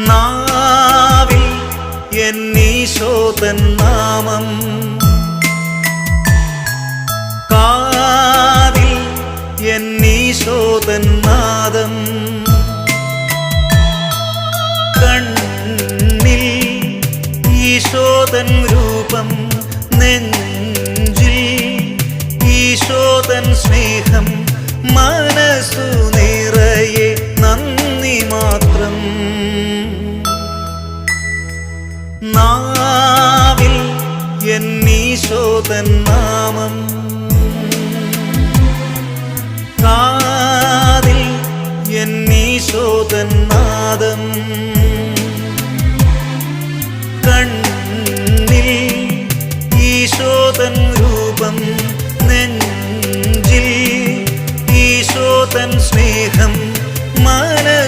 നാവിൽ എന്നീശോതൻ നാമം, കാതിൽ എന്നീശോതൻ നാദം, കണ്ണിൽ ഈശോതൻ രൂപം, നെഞ്ചിൽ ഈശോതൻ സ്നേഹം, മനസ്സു നിറയെ നന്ദി മാത്രം. നാവിൽ എന്നീശോതൻ നാമം, കാതിൽ എന്നീശോതൻ നാദം, കണ്ണിൽ ഈശോതൻ രൂപം, നെഞ്ചിൽ ഈശോതൻ സ്നേഹം,